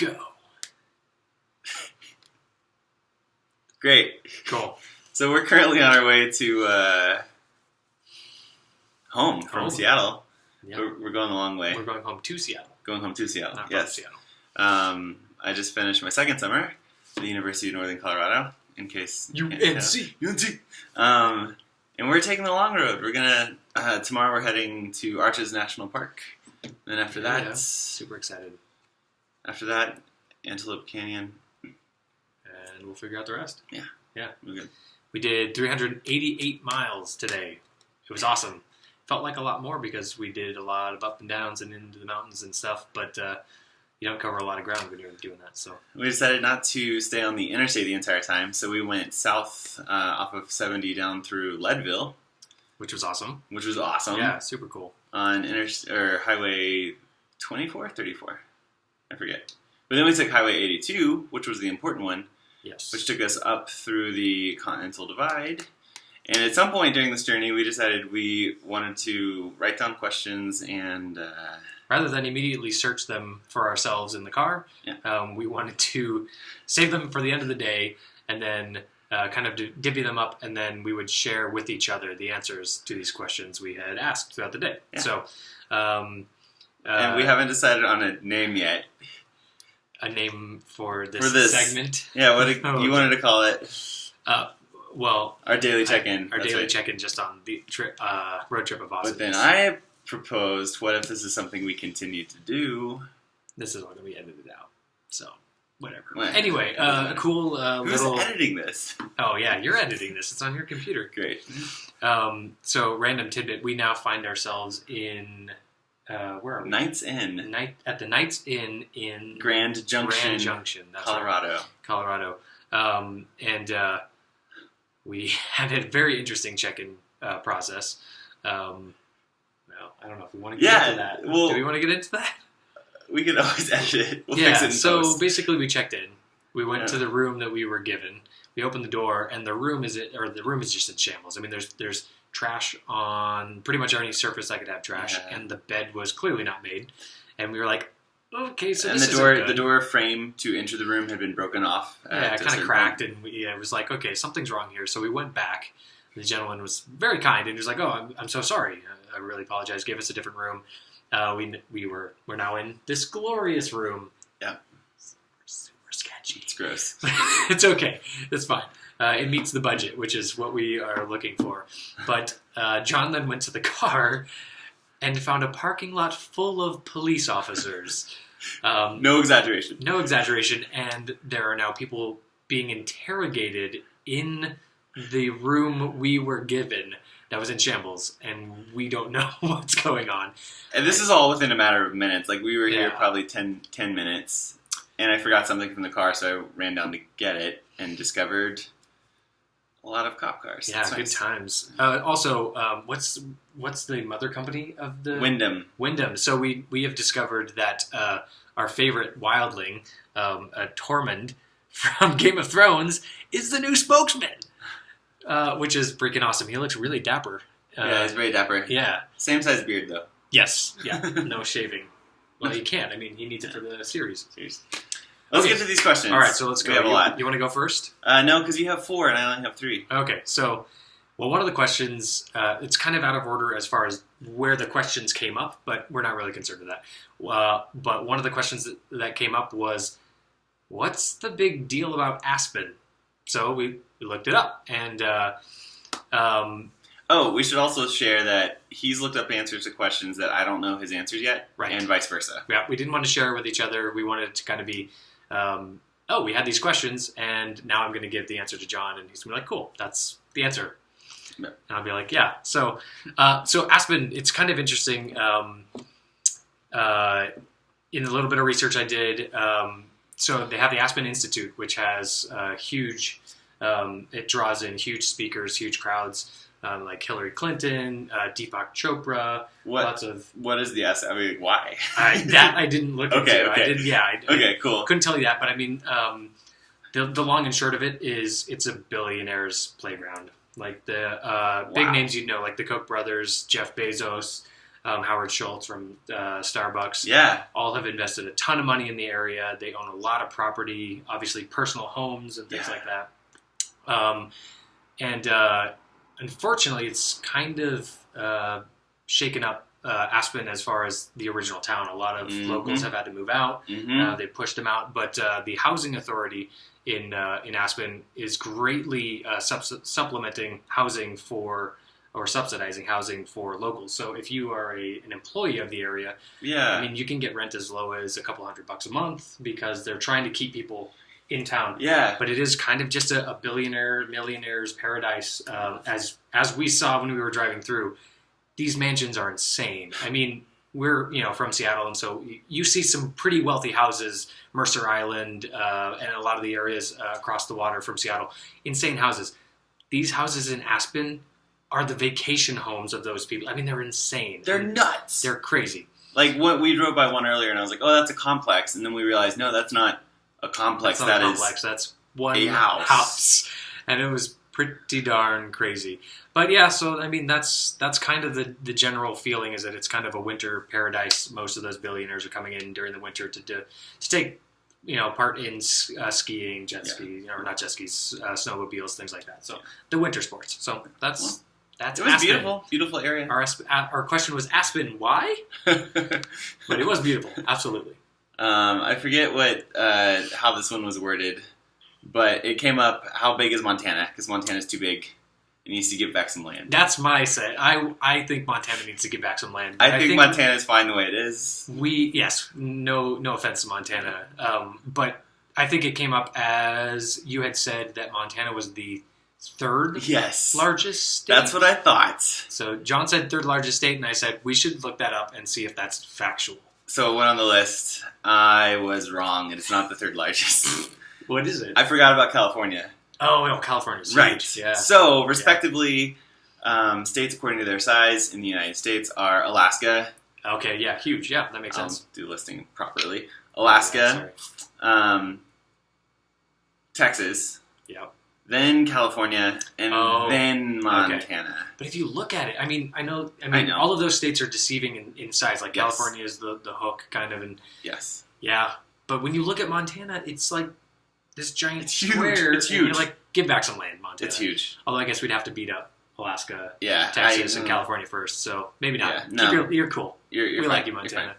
go. Great. Cool. So we're currently on our way to home from Seattle. Yep. We're going the long way. We're going home to Seattle. Going home to Seattle, Not yes. from Seattle. I just finished my second summer at the University of Northern Colorado, in case... UNC. And we're taking the long road. We're going to... tomorrow we're heading to Arches National Park. And after that... Yeah. Super excited. After that, Antelope Canyon. And we'll figure out the rest. Yeah, we're good. We did 388 miles today. It was awesome. Felt like a lot more because we did a lot of up and downs and into the mountains and stuff, but you don't cover a lot of ground when you're doing that. So we decided not to stay on the interstate the entire time, so we went south off of 70 down through Leadville. Which was awesome. Yeah, super cool. On Highway 24, 34. I forget. But then we took Highway 82, which was the important one. Yes. Which took us up through the Continental Divide. And at some point during this journey, we decided we wanted to write down questions and... rather than immediately search them for ourselves in the car, we wanted to save them for the end of the day and then kind of divvy them up, and then we would share with each other the answers to these questions we had asked throughout the day. Yeah. So... and we haven't decided on a name yet. A name for this segment? Yeah, what you wanted to call it? Well, our daily check-in. Our daily check-in just on the road trip of awesomeness. But then I proposed, what if this is something we continue to do? This is all going to be edited out, so whatever. Anyway, a cool Who's little... editing this? Oh, yeah, you're editing this. It's on your computer. Great. So, random tidbit, we now find ourselves in... where are we? Knight's Inn. At the Knight's Inn in... Grand Junction, that's Colorado. Right. Colorado. And we had a very interesting check-in process. Well, I don't know if we want to get into that. Well, do we want to get into that? We can always edit it. We'll fix it in so post. Basically we checked in. We went to the room that we were given. We opened the door, and the room is just in shambles. I mean, there's trash on pretty much any surface that could have trash, and the bed was clearly not made. And we were like, okay, so this isn't good. The door frame to enter the room had been broken off. It kind of cracked, and it was like, okay, something's wrong here. So we went back. The gentleman was very kind, and he was like, oh, I'm so sorry. I really apologize. Gave us a different room. We're now in this glorious room. Yeah. Super sketchy. It's gross. It's okay. It's fine. It meets the budget, which is what we are looking for. But John then went to the car and found a parking lot full of police officers. No exaggeration. No exaggeration. And there are now people being interrogated in the room we were given that was in shambles, and we don't know what's going on. And this is all within a matter of minutes. Like, we were here probably 10 minutes, and I forgot something from the car, so I ran down to get it and discovered a lot of cop cars. Yeah, good times. Also, what's the mother company of the... Wyndham. So we have discovered that our favorite wildling, Tormund from Game of Thrones, is the new spokesman. Which is freaking awesome. He looks really dapper. Yeah, he's very dapper. Yeah. Same size beard, though. Yes. Yeah. No shaving. Well, he can't. I mean, he needs it for the series. Let's get to these questions. All right, so let's go. We have a lot. You want to go first? No, because you have 4 and I only have 3. Okay, so, well, one of the questions, it's kind of out of order as far as where the questions came up, but we're not really concerned with that. But one of the questions that came up was, what's the big deal about Aspen? So we looked it up, and... we should also share that he's looked up answers to questions that I don't know his answers yet, right, and vice versa. Yeah, we didn't want to share with each other. We wanted it to kind of be, we had these questions, and now I'm going to give the answer to John, and he's going to be like, cool, that's the answer. Yeah. And I'll be like, yeah. So Aspen, it's kind of interesting. In a little bit of research I did, so they have the Aspen Institute, which has huge, it draws in huge speakers, huge crowds, like Hillary Clinton, Deepak Chopra, lots of... What is the S? I mean, why? I didn't look into. Okay. I cool. Couldn't tell you that, but I mean, the long and short of it is it's a billionaire's playground. Like the big names you'd know, like the Koch brothers, Jeff Bezos, Howard Schultz from Starbucks. Yeah. All have invested a ton of money in the area. They own a lot of property, obviously personal homes and things like that. Unfortunately, it's kind of shaken up Aspen as far as the original town. A lot of locals have had to move out. They pushed them out, but the housing authority in Aspen is greatly supplementing housing or subsidizing housing for locals. So if you are an employee of the area, I mean, you can get rent as low as a couple $100 a month because they're trying to keep people in town. Yeah. But it is kind of just a millionaire's paradise. As we saw when we were driving through, these mansions are insane. I mean, we're from Seattle, and so you see some pretty wealthy houses, Mercer Island, and a lot of the areas across the water from Seattle. Insane houses. These houses in Aspen are the vacation homes of those people. I mean, they're insane. They're nuts. They're crazy. Like, we drove by one earlier, and I was like, oh, that's a complex. And then we realized, no, that's not a complex. That's one house. And it was pretty darn crazy. But yeah, so, I mean, that's kind of the general feeling, is that it's kind of a winter paradise. Most of those billionaires are coming in during the winter to take part in skiing, jet ski, or not jet skis, snowmobiles, things like that. So the winter sports. So that's it was Aspen. Beautiful area. Our question was Aspen, why? But it was beautiful, absolutely. I forget how this one was worded, but it came up, how big is Montana? Because Montana's too big. It needs to give back some land. That's my say. I think Montana needs to give back some land. I think Montana's fine the way it is. No offense to Montana, but I think it came up as you had said that Montana was the third largest state. That's what I thought. So John said third largest state, and I said we should look that up and see if that's factual. So it went on the list. I was wrong. It's not the third largest. What is it? I forgot about California. Oh, California's huge. Right. Yeah. So, respectively, states according to their size in the United States are Alaska. Okay, yeah, huge. Yeah, that makes sense. Do listing properly. Alaska, Texas, then California, and then Montana. Okay. But if you look at it, I mean, I know. All of those states are deceiving in size. Like California is the hook, kind of, and yeah. But when you look at Montana, it's like this giant square. It's huge. And you're like, give back some land, Montana. It's huge. Although I guess we'd have to beat up Alaska, Texas, and California first. So maybe not. No. You're cool. We like you, Montana.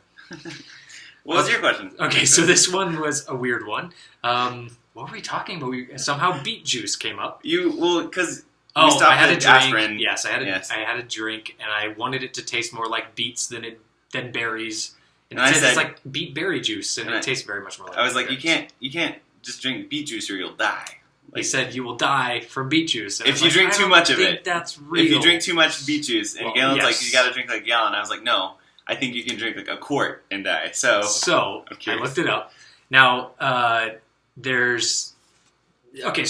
What was your question? Okay, so this one was a weird one. What were we talking about? Somehow beet juice came up. Because I had a drink. aspirin. Yes, I had a drink, and I wanted it to taste more like beets than berries. And it says it's like beet berry juice, and it tastes very much more like. I was like, you can't just drink beet juice or you'll die. He said you will die from beet juice. And if you drink too much of it, that's real. If you drink too much beet juice, and Galen's like, you got to drink like a gallon. I was like, no, I think you can drink like a quart and die. So I looked it up. Now so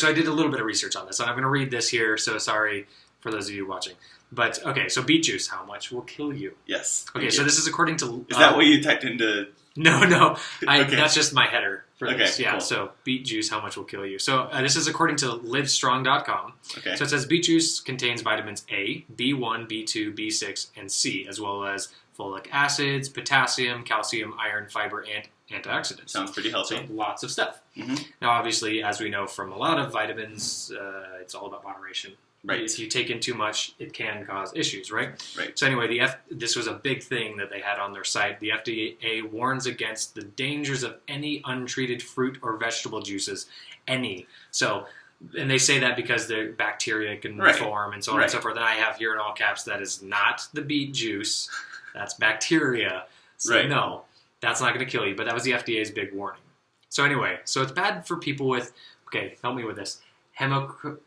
I did a little bit of research on this, and I'm going to read this here. So sorry for those of you watching. But okay, so beet juice, how much will kill you? Yes. Okay, so this is according to. Is that what you typed into? No. Okay. That's just my header for this. Okay, yeah, cool. So beet juice, how much will kill you? So this is according to livestrong.com. Okay. So it says beet juice contains vitamins A, B1, B2, B6, and C, as well as folic acids, potassium, calcium, iron, fiber, and antioxidants. Sounds pretty healthy. So lots of stuff. Mm-hmm. Now, obviously, as we know from a lot of vitamins, it's all about moderation. Right. If you take in too much, it can cause issues, right? Right. So anyway, this was a big thing that they had on their site. The FDA warns against the dangers of any untreated fruit or vegetable juices. Any. So, and they say that because the bacteria can form and so on and so forth. And I have here in all caps, that is not the beet juice. That's bacteria. So no, that's not going to kill you. But that was the FDA's big warning. So anyway, so it's bad for people with, help me with this, hemochromatosis.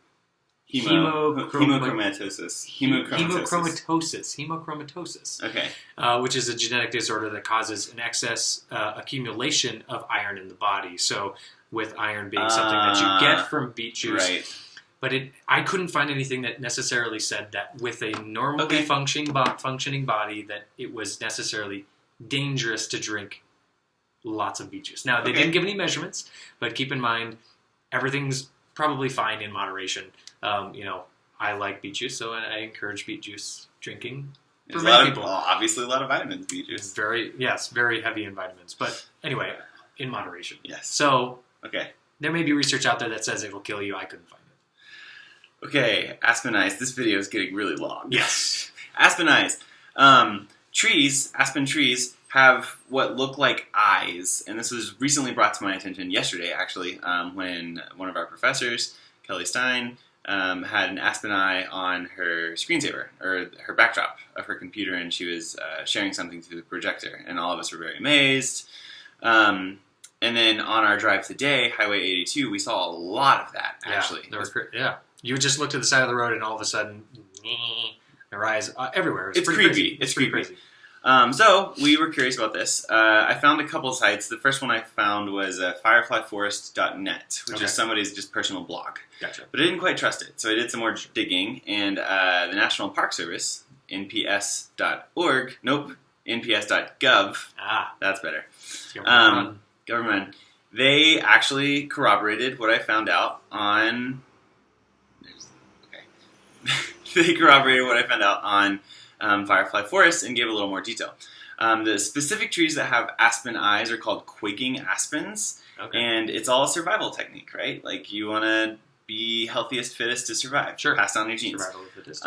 Okay. Which is a genetic disorder that causes an excess accumulation of iron in the body. So with iron being something that you get from beet juice. But I couldn't find anything that necessarily said that with a normally functioning body that it was necessarily dangerous to drink lots of beet juice. Now, they didn't give any measurements, but keep in mind, everything's probably fine in moderation. I like beet juice, so I encourage beet juice drinking. for There's many people. Obviously a lot of vitamins, bee juice. Very heavy in vitamins. But anyway, in moderation. Yes. So okay, there may be research out there that says it'll kill you. I couldn't find it. Okay, aspen eyes. This video is getting really long. Yes. Aspen eyes. Aspen trees have what look like eyes, and this was recently brought to my attention yesterday, actually, when one of our professors, Kelly Stein, had an aspen eye on her screensaver, or her backdrop of her computer, and she was sharing something through the projector, and all of us were very amazed. And then on our drive today, Highway 82, we saw a lot of that, actually. Yeah. You just look to the side of the road, and all of a sudden, their eyes everywhere. It's pretty creepy. Crazy. It's pretty crazy. So we were curious about this. I found a couple of sites. The first one I found was fireflyforest.net, which is somebody's just personal blog. Gotcha. But I didn't quite trust it, so I did some more digging. And the National Park Service, nps.org, nps.gov. That's better. Government. They actually corroborated what I found out on... They corroborated what I found out on Firefly Forest and gave a little more detail. The specific trees that have aspen eyes are called quaking aspens, and it's all a survival technique, right? Like, you want to be healthiest, fittest to survive. Sure. Pass down your genes. Survival of the fittest.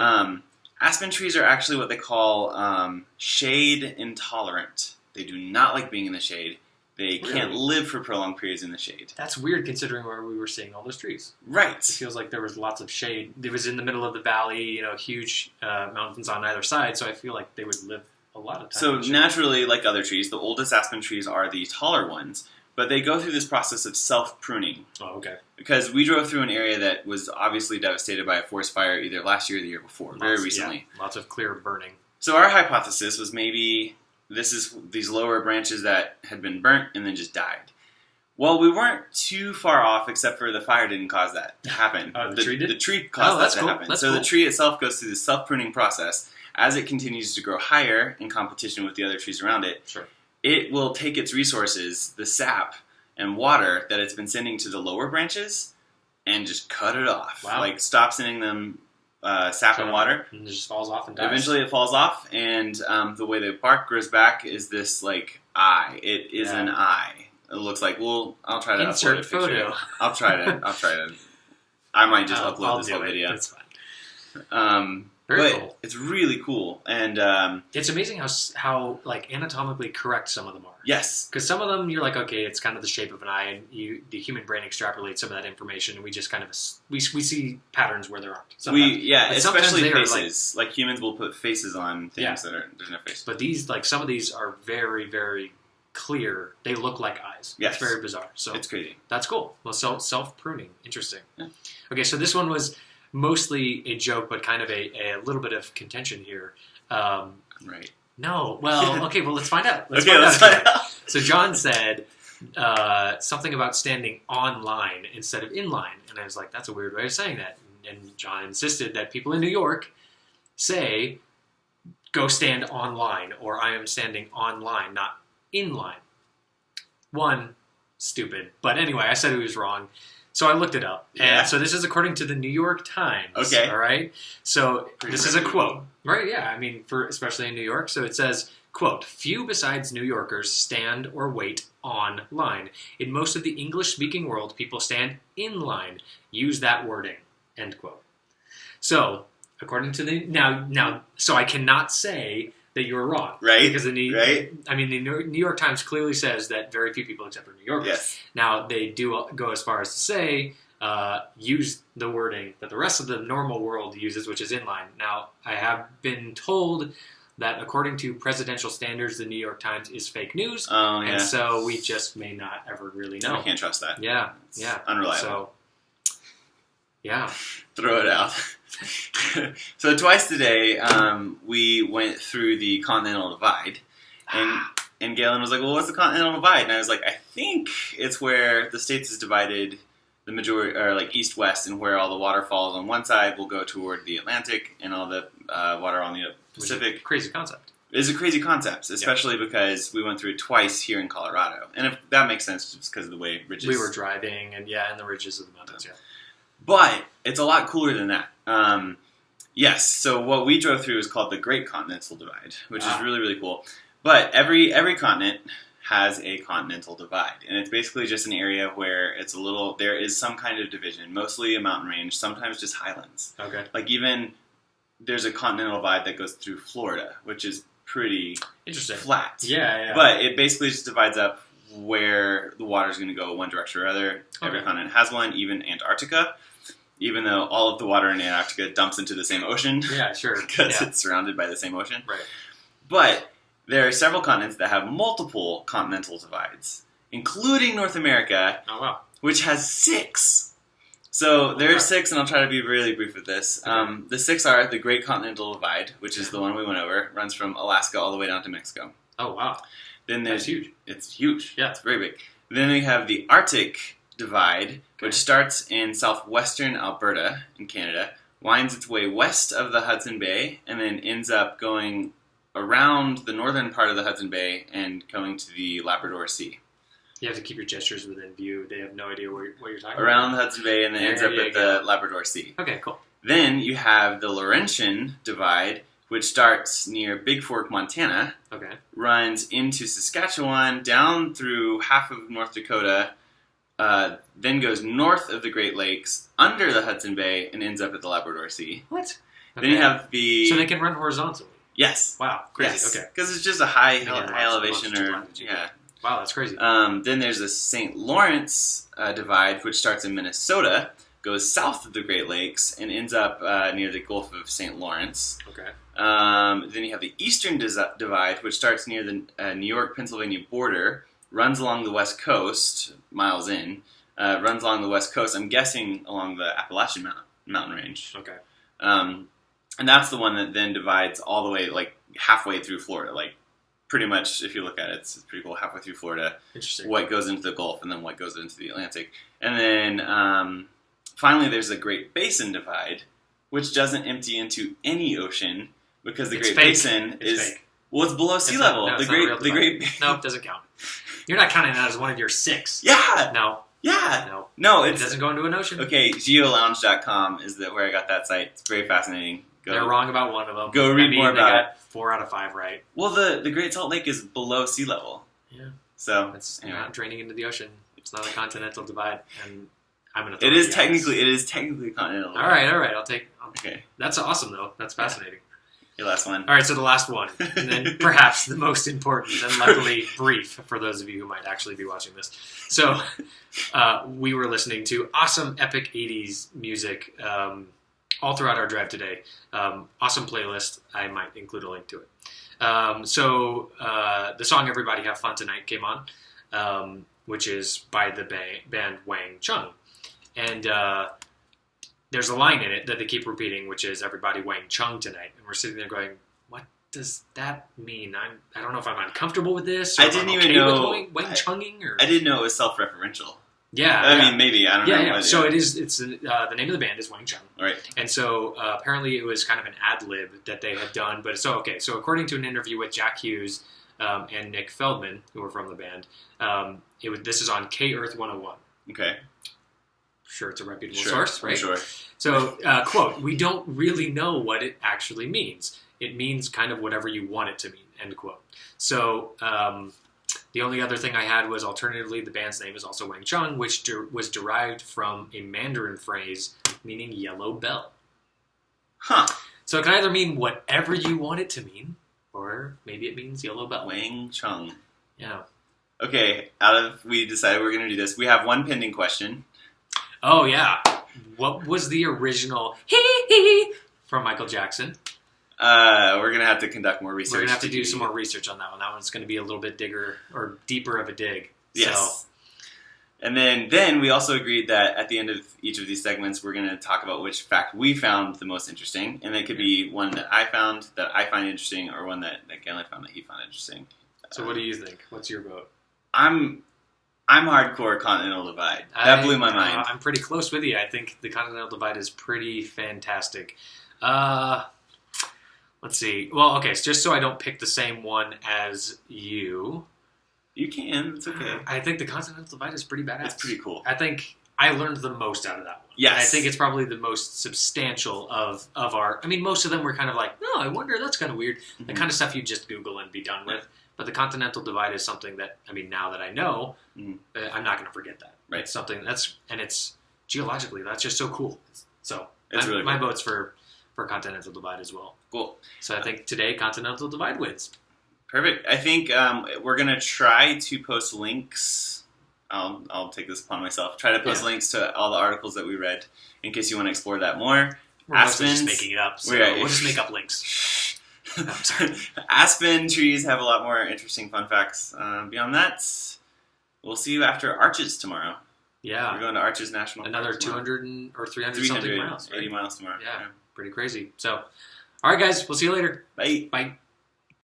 Aspen trees are actually what they call shade intolerant. They do not like being in the shade. They can't live for prolonged periods in the shade. That's weird considering where we were seeing all those trees. Right. It feels like there was lots of shade. It was in the middle of the valley, huge mountains on either side, so I feel like they would live a lot of time. So naturally, like other trees, the oldest aspen trees are the taller ones, but they go through this process of self-pruning. Oh, okay. Because we drove through an area that was obviously devastated by a forest fire either last year or the year before, very recently. Yeah, lots of clear burning. So our hypothesis was maybe... this is these lower branches that had been burnt and then just died. Well, we weren't too far off, except for the fire didn't cause that to happen. The tree did? The tree caused that to happen. That's so cool. the tree itself goes through the self-pruning process. As it continues to grow higher in competition with the other trees around it, it will take its resources, the sap and water that it's been sending to the lower branches, and just cut it off. Wow. Like, stop sending them sap and water. And it just falls off and dies. Eventually it falls off, and the way the bark grows back is this, like, eye. It is an eye. It looks like, well, I'll try to insert upload a photo. picture. I'll try to. I might just upload this whole video. That's fine. Very cool. It's really cool, and it's amazing how like anatomically correct some of them are. Yes, because some of them you're like, okay, it's kind of the shape of an eye, and the human brain extrapolates some of that information, and we just kind of we see patterns where there aren't. Especially faces. Like humans will put faces on things that there's no face. But these, like some of these, are very, very clear. They look like eyes. Yes, it's very bizarre. So it's crazy. That's cool. Well, self pruning, interesting. Yeah. Okay, so this one was mostly a joke, but kind of a little bit of contention here. Right. No. Well, okay. Well, let's find out. Let's find out. So John said something about standing on line instead of in line, and I was like, "That's a weird way of saying that." And John insisted that people in New York say, "Go stand on line," or "I am standing on line, not in line." One, stupid. But anyway, I said he was wrong. So I looked it up. Yeah. And so this is according to the New York Times. Okay. All right. So this is a quote. Right, yeah. I mean, especially in New York. So it says, quote, "Few besides New Yorkers stand or wait on line. In most of the English-speaking world, people stand in line. Use that wording." End quote. So, according to the... Now, so I cannot say that you were wrong. Right. Because the New York Times clearly says that very few people, except for New Yorkers. Yes. Now, they do go as far as to say, use the wording that the rest of the normal world uses, which is inline. Now, I have been told that according to presidential standards, the New York Times is fake news. Oh, yeah. And so we just may not ever really know. We can't trust that. Yeah, it's unreliable. So, yeah. Throw it out. So twice today, we went through the Continental Divide, and Galen was like, "Well, what's the Continental Divide?" And I was like, "I think it's where the states is divided, the majority, or like east-west, and where all the water falls on one side will go toward the Atlantic, and all the water on the Pacific." Crazy concept. It's a crazy concept, especially because we went through it twice here in Colorado, and if that makes sense, just because of the way ridges. We were driving, and the ridges of the mountains. Yeah. But it's a lot cooler than that. Yes. So what we drove through is called the Great Continental Divide, which is really, really cool. But every continent has a continental divide, and it's basically just an area where there is some kind of division, mostly a mountain range, sometimes just highlands. Okay. Like even there's a continental divide that goes through Florida, which is pretty flat. Yeah. But it basically just divides up where the water is going to go one direction or other. Every continent has one, even Antarctica. Even though all of the water in Antarctica dumps into the same ocean. Yeah, sure. Because it's surrounded by the same ocean. Right. But there are several continents that have multiple continental divides, including North America, which has 6. So there are 6, and I'll try to be really brief with this. Okay. The 6 are the Great Continental Divide, which is the one we went over. Runs from Alaska all the way down to Mexico. Oh, wow. Then That's huge. It's huge. Yeah. It's very big. Then we have the Arctic Divide, which starts in southwestern Alberta in Canada, winds its way west of the Hudson Bay, and then ends up going around the northern part of the Hudson Bay and going to the Labrador Sea. You have to keep your gestures within view. They have no idea what you're talking around about. the Hudson Bay, and then ends up at the Labrador Sea. Okay, cool. Then you have the Laurentian Divide, which starts near Big Fork, Montana, runs into Saskatchewan, down through half of North Dakota, then goes north of the Great Lakes, under the Hudson Bay, and ends up at the Labrador Sea. What? Then you have the... So they can run horizontally? Yes. Wow, crazy. Yes. Okay. Because it's just a high elevation. Wow, that's crazy. Then there's the St. Lawrence Divide, which starts in Minnesota, goes south of the Great Lakes, and ends up near the Gulf of St. Lawrence. Okay. Then you have the Eastern Divide, which starts near the New York-Pennsylvania border, runs along the west coast, miles in, runs along the west coast, I'm guessing along the Appalachian mountain range. Okay. And that's the one that then divides all the way, like, halfway through Florida. Like, pretty much, if you look at it, it's pretty cool, halfway through Florida. Interesting. What goes into the Gulf, and then what goes into the Atlantic. And then, finally, there's the Great Basin Divide, which doesn't empty into any ocean, because the Great Basin is... Fake. Well, it's below sea level. No, the Great No, it doesn't count. You're not counting that as one of your 6. Yeah. No. Yeah. No, it doesn't go into an ocean. Okay, geolounge.com is where I got that site. It's very fascinating. They're wrong about one of them. Go read more about it. 4 out of 5 right. Well, the Great Salt Lake is below sea level. Yeah. So it's not draining into the ocean. It's not a continental divide, and I'm gonna. It is technically a continental divide. All right. I'll take. Okay. That's awesome, though. That's fascinating. Your last one. All right, so the last one, and then perhaps the most important, and luckily brief for those of you who might actually be watching this. So we were listening to awesome, epic 80s music all throughout our drive today. Awesome playlist. I might include a link to it. So the song Everybody Have Fun Tonight came on, which is by the band Wang Chung. And there's a line in it that they keep repeating, which is "Everybody Wang Chung tonight," and we're sitting there going, "What does that mean?" I don't know if I'm uncomfortable with this. Or I didn't even know Wang Chunging. Or... I didn't know it was self-referential. Yeah, I mean, maybe I don't know. Yeah. So it is. It's the name of the band is Wang Chung. Right. And so apparently it was kind of an ad lib that they had done. But so according to an interview with Jack Hughes and Nick Feldman, who were from the band, this is on K Earth 101. Okay. Sure, it's a reputable source, right? Sure. So, quote, "We don't really know what it actually means. It means kind of whatever you want it to mean," end quote. So, the only other thing I had was, alternatively, the band's name is also Wang Chung, which was derived from a Mandarin phrase meaning yellow bell. Huh. So it can either mean whatever you want it to mean, or maybe it means yellow bell. Wang Chung. Yeah. Okay, we decided we're going to do this. We have one pending question. Oh, yeah. What was the original hee from Michael Jackson? We're going to have to conduct more research. We're going to have to do some more research on that one. That one's going to be a little bit deeper of a dig. Yes. So. And then we also agreed that at the end of each of these segments, we're going to talk about which fact we found the most interesting. And it could be one that I found that I find interesting, or one that Ganley found that he found interesting. So what do you think? What's your vote? I'm hardcore Continental Divide. That blew my mind. I'm pretty close with you. I think the Continental Divide is pretty fantastic. Let's see. Well, okay, so just so I don't pick the same one as you. You can. It's okay. I think the Continental Divide is pretty badass. It's pretty cool. I think I learned the most out of that one. Yes. And I think it's probably the most substantial of our... I mean, most of them were kind of like, oh, I wonder, that's kind of weird. The kind of stuff you just Google and be done with. But the Continental Divide is something that, I mean, now that I know, I'm not going to forget that. Right. It's something and it's geologically, that's just so cool. So it's really my cool. vote's for Continental Divide as well. Cool. So I think today Continental Divide wins. Perfect. I think we're going to try to post links. I'll take this upon myself. Try to post links to all the articles that we read in case you want to explore that more. We're mostly just making it up, so we'll just make up links. I'm sorry. Aspen trees have a lot more interesting fun facts. Beyond that, we'll see you after Arches tomorrow. Yeah. We're going to Arches National Park. Another 200 or 300 something miles. Right? 80 miles tomorrow. Yeah, pretty crazy. So, all right, guys, we'll see you later. Bye. Bye.